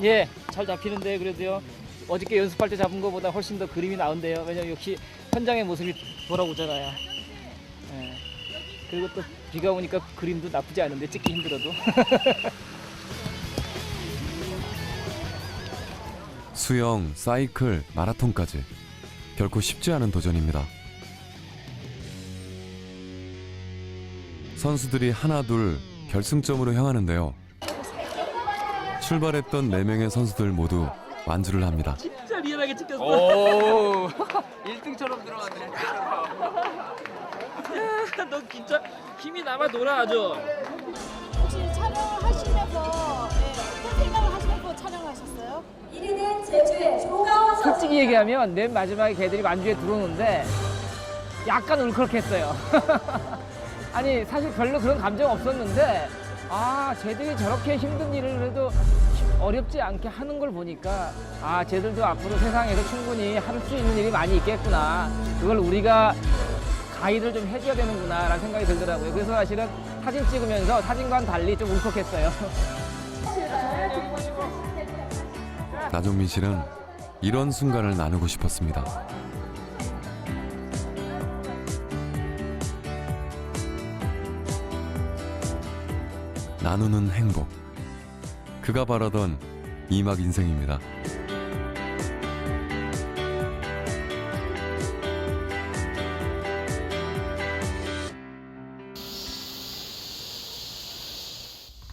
예, 잘 잡히는데 그래도요. 어저께 연습할 때 잡은 것보다 훨씬 더 그림이 나은데요. 왜냐면 역시 현장의 모습이 돌아오잖아요. 예. 그리고 또 비가 오니까 그림도 나쁘지 않은데 찍기 힘들어도. 수영, 사이클, 마라톤까지 결코 쉽지 않은 도전입니다. 선수들이 하나 둘 결승점으로 향하는데요. 출발했던 4명의 선수들 모두 완주를 합니다. 진짜 리얼하게 찍혔어. 오, 1등처럼 들어갔네. 야, 너 진짜 힘이 남아 돌아 아주. 혹시 촬영하시면서 어떤 생각을 하시면서 촬영하셨어요? 1위는 제주의 조가원 선수. 솔직히 얘기하면 맨 마지막에 걔들이 완주에 들어오는데 약간 울컥했어요. 아니 사실 별로 그런 감정 없었는데 아 쟤들이 저렇게 힘든 일을 그래도 어렵지 않게 하는 걸 보니까 아 쟤들도 앞으로 세상에서 충분히 할 수 있는 일이 많이 있겠구나. 그걸 우리가 가이드를 좀 해줘야 되는구나 라는 생각이 들더라고요. 그래서 사실은 사진 찍으면서 사진과는 달리 좀 울컥했어요. 나종민 씨는 이런 순간을 나누고 싶었습니다. 나누는 행복. 그가 바라던 이막 인생입니다.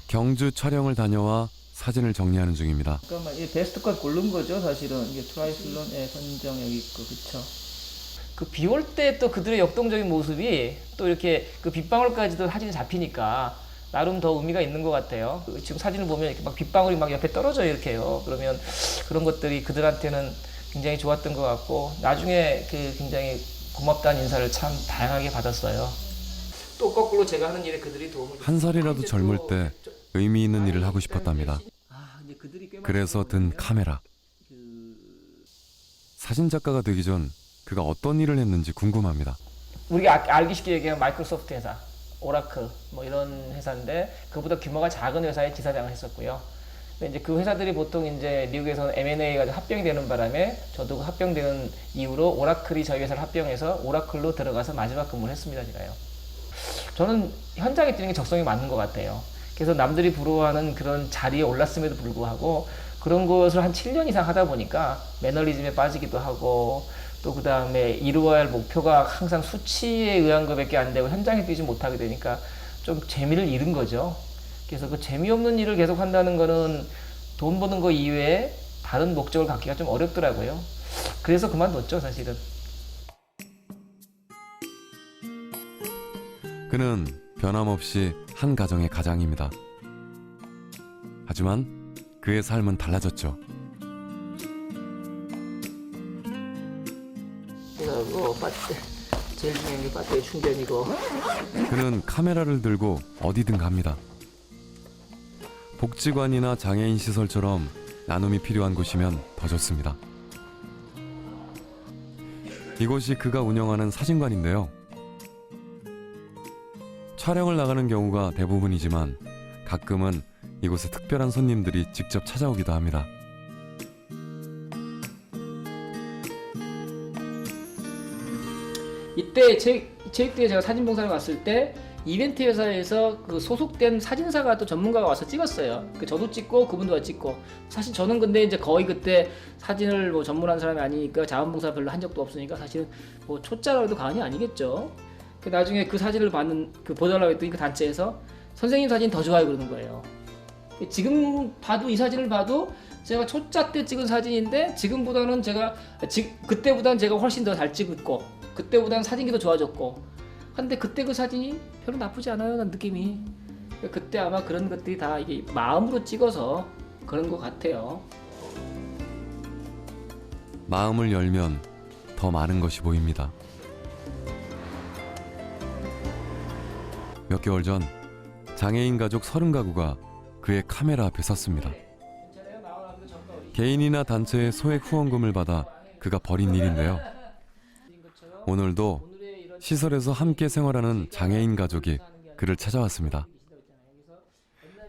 경주 촬영을 다녀와 사진을 정리하는 중입니다. 잠깐만, 이 베스트 컷 고른 거죠, 사실은. 이게 트라이슬론 선정 여기 있고, 그쵸. 그 비 올 때 또 그들의 역동적인 모습이 또 이렇게 그 빗방울까지도 사진이 잡히니까 나름 더 의미가 있는 것 같아요. 지금 사진을 보면 이렇게 막 빗방울이 막 옆에 떨어져요, 이렇게요. 그러면 그런 것들이 그들한테는 굉장히 좋았던 것 같고, 나중에 그 굉장히 고맙다는 인사를 참 다양하게 받았어요. 또 거꾸로 제가 하는 일에 그들이 도움을 한 살이라도 젊을 때 의미 있는 일을 하고 싶었답니다. 그래서 든 카메라. 사진 작가가 되기 전 그가 어떤 일을 했는지 궁금합니다. 우리가 알기 쉽게 얘기하면 마이크로소프트 회사, 오라클 뭐 이런 회사인데 그보다 규모가 작은 회사에 지사장을 했었고요. 근데 이제 그 회사들이 보통 이제 미국에서는 M&A가 합병이 되는 바람에 저도 그 합병되는 이후로 오라클이 저희 회사를 합병해서 오라클로 들어가서 마지막 근무를 했습니다, 제가요. 저는 현장에 뛰는 게 적성이 맞는 것 같아요. 그래서 남들이 부러워하는 그런 자리에 올랐음에도 불구하고 그런 것을 한 7년 이상 하다 보니까 매너리즘에 빠지기도 하고 또 그 다음에 이루어야 할 목표가 항상 수치에 의한 것밖에 안 되고 현장에 뛰지 못하게 되니까 좀 재미를 잃은 거죠. 그래서 그 재미없는 일을 계속 한다는 거는 돈 버는 거 이외에 다른 목적을 갖기가 좀 어렵더라고요. 그래서 그만뒀죠, 사실은. 그는 변함없이 한 가정의 가장입니다. 하지만 그의 삶은 달라졌죠. 그리고 제일 중요한 게 배터리 충전이고. 그는 카메라를 들고 어디든 갑니다. 복지관이나 장애인 시설처럼 나눔이 필요한 곳이면 더 좋습니다. 이곳이 그가 운영하는 사진관인데요. 촬영을 나가는 경우가 대부분이지만 가끔은 이곳에 특별한 손님들이 직접 찾아오기도 합니다. 이때 체육대회 제가 사진봉사를 갔을 때 이벤트 회사에서 그 소속된 사진사가 또 전문가가 와서 찍었어요. 저도 찍고 그분도 찍고. 사실 저는 근데 이제 거의 그때 사진을 뭐 전문한 사람이 아니니까 자원봉사 별로 한 적도 없으니까 사실은 뭐 초짜라고 해도 과언이 아니겠죠. 나중에 그 사진을 보달라고 했더니 그 단체에서 선생님 사진 더 좋아요 그러는 거예요. 지금 봐도 이 사진을 봐도 제가 초짜 때 찍은 사진인데 지금보다는 그때보다는 제가 훨씬 더 잘 찍었고 그때보다는 사진기도 좋아졌고 근데 그때 그 사진이 별로 나쁘지 않아요 난 느낌이. 그때 아마 그런 것들이 다 이게 마음으로 찍어서 그런 것 같아요. 마음을 열면 더 많은 것이 보입니다. 몇 개월 전 장애인 가족 30가구가 그의 카메라 앞에 섰습니다. 개인이나 단체의 소액 후원금을 받아 그가 벌인 일인데요. 오늘도 시설에서 함께 생활하는 장애인 가족이 그를 찾아왔습니다.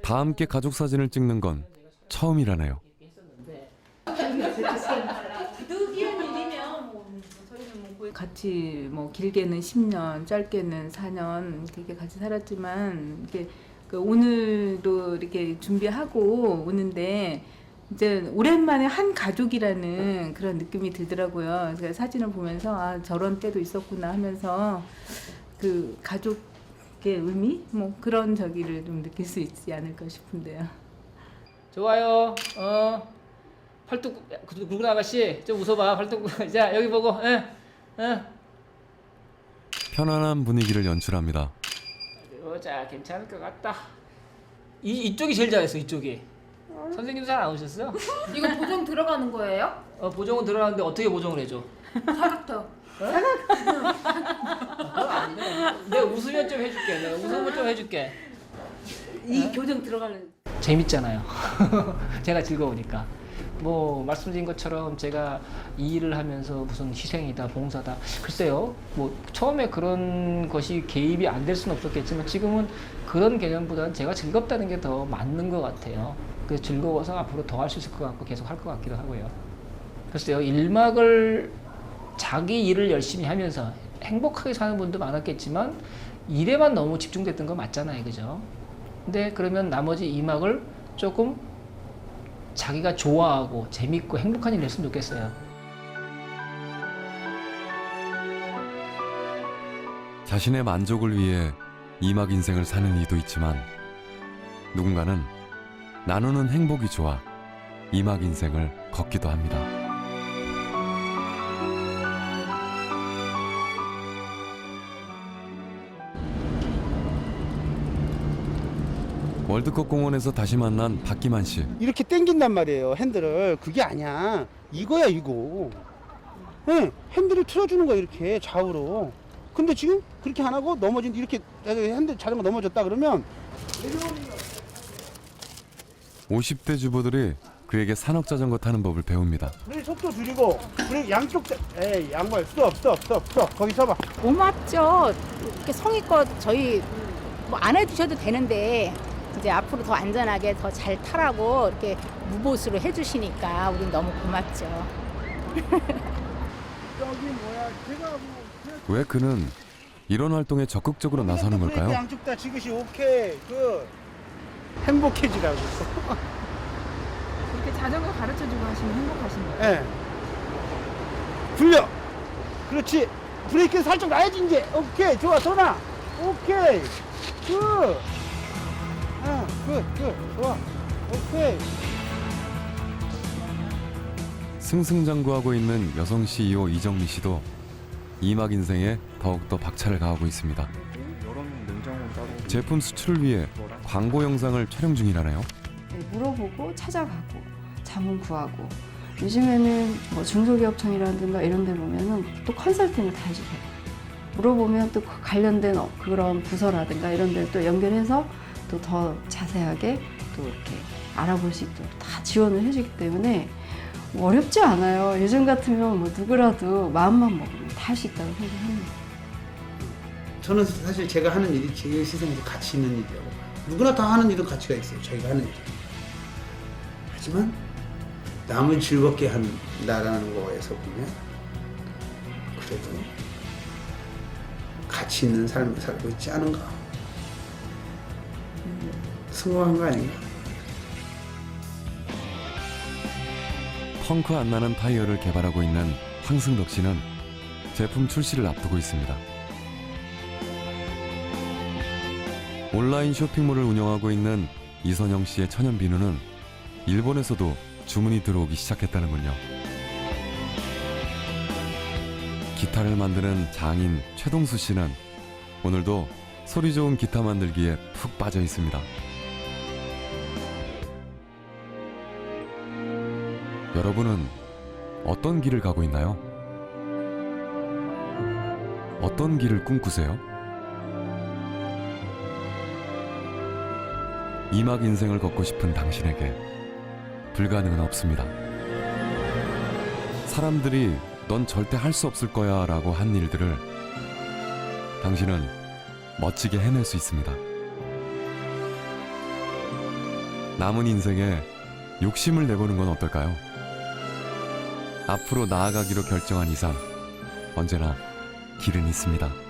다 함께 가족 사진을 찍는 건 처음이라네요. 같이 뭐 길게는 10년, 짧게는 4년 이렇게 같이 살았지만 이렇게 오늘도 이렇게 준비하고 오는데 이제 오랜만에 한 가족이라는 그런 느낌이 들더라고요. 그래서 사진을 보면서 아 저런 때도 있었구나 하면서 그 가족의 의미 뭐 그런 저기를 좀 느낄 수 있지 않을까 싶은데요. 좋아요. 팔뚝 굵은 아가씨 좀 웃어봐. 팔뚝 자 여기 보고. 편안한 분위기를 연출합니다. 자 괜찮을 것 같다. 이쪽이 제일 잘했어. 이쪽이. 선생님도 잘 안 오셨어요? 이거 보정 들어가는 거예요? 보정은 들어가는데 어떻게 보정을 해줘? 사각턱. 내가 웃으면 좀 해줄게. 내가 웃으면 좀 해줄게. 이 교정 들어가는 재밌잖아요. 제가 즐거우니까. 뭐 말씀드린 것처럼 제가 이 일을 하면서 무슨 희생이다 봉사다 글쎄요 뭐 처음에 그런 것이 개입이 안 될 수는 없었겠지만 지금은 그런 개념보다는 제가 즐겁다는 게 더 맞는 것 같아요. 그래서 즐거워서 앞으로 더 할 수 있을 것 같고 계속 할 것 같기도 하고요. 글쎄요 일막을 자기 일을 열심히 하면서 행복하게 사는 분도 많았겠지만 일에만 너무 집중됐던 거 맞잖아요, 그죠? 근데 그러면 나머지 2막을 조금 자기가 좋아하고 재밌고 행복한 일 했으면 좋겠어요. 자신의 만족을 위해 2막 인생을 사는 이도 있지만 누군가는 나누는 행복이 좋아 2막 인생을 걷기도 합니다. 월드컵 공원에서 다시 만난 박기만 씨. 이렇게 당긴단 말이에요 핸들을. 그게 아니야 이거야 이거. 네, 핸들을 틀어주는 거야 이렇게 좌우로. 근데 지금 그렇게 안 하고 넘어진 이렇게 핸들 자전거 넘어졌다 그러면 50대 주부들이 그에게 산악 자전거 타는 법을 배웁니다. 브레이크 속도 줄이고 브레이크 양쪽 양발 스톱 거기 서봐. 고맙죠. 이렇게 성의껏 저희 뭐 안 해주셔도 되는데 이제 앞으로 더 안전하게 더 잘 타라고 이렇게 무보수로 해주시니까 우린 너무 고맙죠. 왜 그는 이런 활동에 적극적으로 나서는 걸까요? 양쪽 다 지그시 오케이 그 행복해지라고. 이렇게 자전거 가르쳐주고 하시면 행복하신 거예요? 네. 굴려. 그렇지. 브레이크 살짝 놔야지 이제. 오케이 좋아 선아. 오케이 굿. 굿 좋아. 오케이. 승승장구하고 있는 여성 CEO 이정미 씨도 2막 인생에 더욱더 박차를 가하고 있습니다. 제품 수출을 위해 광고 영상을 촬영 중이라네요. 물어보고 찾아가고 자문 구하고 요즘에는 뭐 중소기업청이라든가 이런 데 보면은 또 컨설팅을 다 해주세요. 물어보면 또 관련된 그런 부서라든가 이런 데를 또 연결해서 또 더 자세하게 또 이렇게 알아볼 수 있도록 다 지원을 해주기 때문에 어렵지 않아요. 요즘 같으면 뭐 누구라도 마음만 먹으면 다 할 수 있다고 생각합니다. 저는 사실 제가 하는 일이 제 세상에서 가치 있는 일이라고 봐요. 누구나 다 하는 일은 가치가 있어요. 저희가 하는 일. 하지만 남을 즐겁게 한다라는 거에서 보면 그래도 가치 있는 삶을 살고 있지 않은가 성공한 거 아닌가? 펑크 안 나는 타이어를 개발하고 있는 황승덕 씨는 제품 출시를 앞두고 있습니다. 온라인 쇼핑몰을 운영하고 있는 이선영 씨의 천연 비누는 일본에서도 주문이 들어오기 시작했다는군요. 기타를 만드는 장인 최동수 씨는 오늘도 소리 좋은 기타 만들기에 푹 빠져 있습니다. 여러분은 어떤 길을 가고 있나요? 어떤 길을 꿈꾸세요? 이막 인생을 걷고 싶은 당신에게 불가능은 없습니다. 사람들이 넌 절대 할 수 없을 거야 라고 한 일들을 당신은 멋지게 해낼 수 있습니다. 남은 인생에 욕심을 내보는 건 어떨까요? 앞으로 나아가기로 결정한 이상 언제나 길은 있습니다.